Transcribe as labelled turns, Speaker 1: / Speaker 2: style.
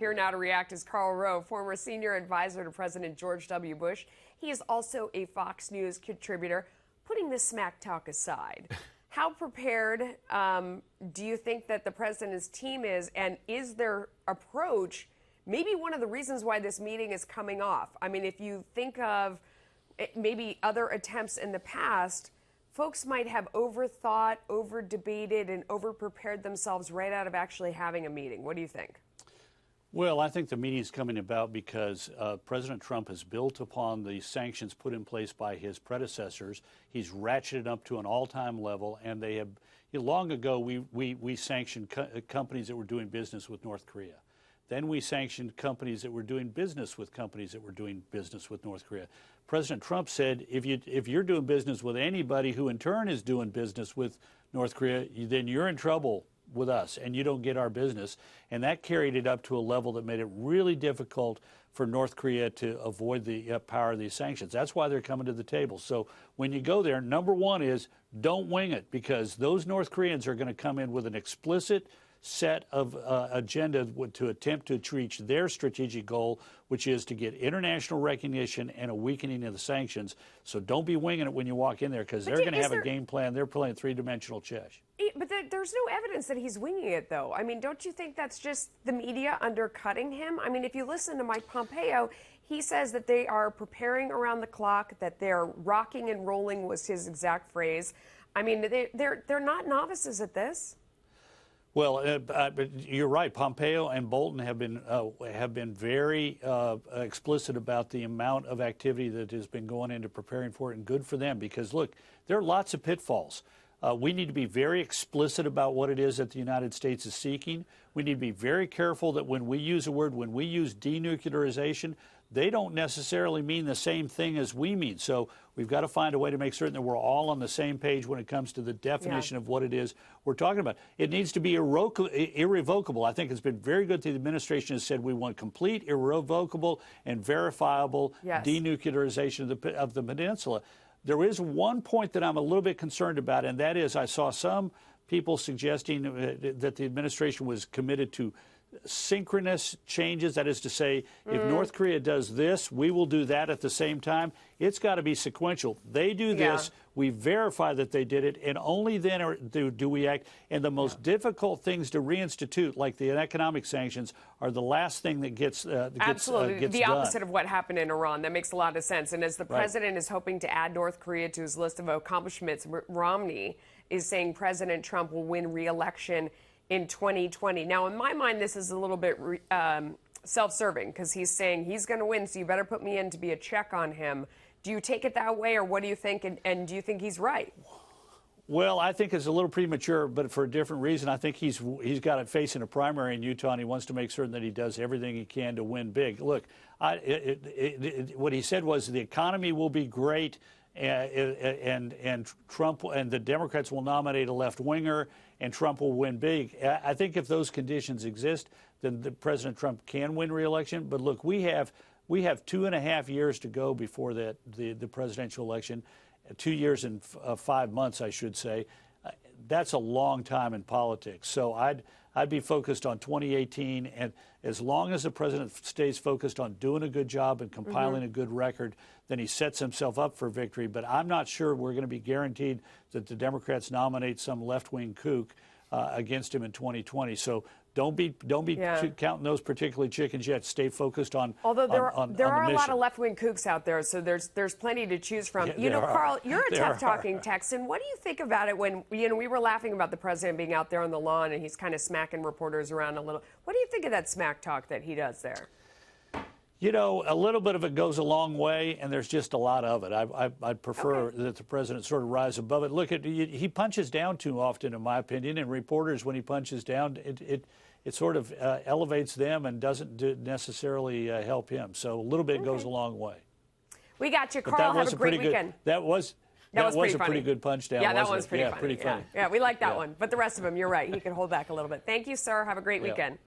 Speaker 1: Here now to react is Karl Rove, former senior advisor to President George W. Bush. He is also a Fox News contributor. Putting this smack talk aside, how prepared do you think that the president's team is, and is their approach maybe one of the reasons why this meeting is coming off? I mean, if you think of maybe other attempts in the past, folks might have overthought, over-debated, and over-prepared themselves right out of actually having a meeting. What do you think?
Speaker 2: Well, I think the meeting is coming about because President Trump has built upon the sanctions put in place by his predecessors. He's ratcheted up to an all-time level, and they have, long ago, we sanctioned companies that were doing business with North Korea. Then we sanctioned companies that were doing business with companies that were doing business with North Korea. President Trump said, if you're doing business with anybody who in turn is doing business with North Korea, then you're in trouble with us and you don't get our business. And that carried it up to a level that made it really difficult for North Korea to avoid the power of these sanctions. That's why they're coming to the table. So when you go there, number one is don't wing it, because those North Koreans are going to come in with an explicit set of agenda to attempt to reach their strategic goal, which is to get international recognition and a weakening of the sanctions. So don't be winging it when you walk in there, because they're going to have a game plan. They're playing three-dimensional chess.
Speaker 1: But there's no evidence that he's winging it, though. I mean, don't you think that's just the media undercutting him? I mean, if you listen to Mike Pompeo, he says that they are preparing around the clock, that they're rocking and rolling was his exact phrase. I mean, they're not novices at this.
Speaker 2: Well, but you're right. Pompeo and Bolton have been very explicit about the amount of activity that has been going into preparing for it, and good for them, because, look, there are lots of pitfalls. We need to be very explicit about what it is that the United States is seeking. We need to be very careful that when we use a word, when we use denuclearization, they don't necessarily mean the same thing as we mean. So we've got to find a way to make certain that we're all on the same page when it comes to the definition of what it is we're talking about. It needs to be irrevocable. I think it's been very good that the administration has said we want complete, irrevocable, and verifiable denuclearization of the peninsula. There is one point that I'm a little bit concerned about, and that is I saw some people suggesting that the administration was committed to synchronous changes. That is to say, if North Korea does this, we will do that at the same time. It's got to be sequential. They do this, we verify that they did it, and only then do we act. And the most difficult things to reinstitute, like the economic sanctions, are the last thing that gets
Speaker 1: absolutely the
Speaker 2: done.
Speaker 1: opposite of what happened in Iran. That makes a lot of sense. And as the president is hoping to add North Korea to his list of accomplishments, Romney is saying President Trump will win re-election in 2020. Now, in my mind, this is a little bit self-serving, because he's saying he's going to win, so you better put me in to be a check on him. Do you take it that way, or what do you think, and do you think he's right?
Speaker 2: Well, I think it's a little premature, but for a different reason. I think he's got it facing a primary in Utah, and he wants to make certain that he does everything he can to win big. Look, what he said was the economy will be great, and Trump and the Democrats will nominate a left-winger, and Trump will win big. I think if those conditions exist, then President Trump can win re-election. But look, we have 2.5 years to go before the presidential election, 2 years and 5 months, I should say. That's a long time in politics. So I'd be focused on 2018, and as long as the president stays focused on doing a good job and compiling a good record, then he sets himself up for victory. But I'm not sure we're going to be guaranteed that the Democrats nominate some left-wing kook against him in 2020. So don't be counting those particularly chickens yet. Stay focused on.
Speaker 1: Although there are a
Speaker 2: mission.
Speaker 1: lot of left-wing kooks out there, so there's plenty to choose from. You know, Karl, you're a tough-talking Texan. What do you think about it when we were laughing about the president being out there on the lawn and he's kind of smacking reporters around a little? What do you think of that smack talk that he does there?
Speaker 2: You know, a little bit of it goes a long way, and there's just a lot of it. I'd prefer that the president sort of rise above it. Look, he punches down too often, in my opinion, and reporters, when he punches down, it sort of elevates them and doesn't necessarily help him. So a little bit goes a long way.
Speaker 1: We got you, Karl. Have a great weekend.
Speaker 2: That was a pretty good punch down.
Speaker 1: Yeah, that was pretty funny.
Speaker 2: Pretty funny.
Speaker 1: Yeah, we like that one. But the rest of them, you're right. He can hold back a little bit. Thank you, sir. Have a great weekend.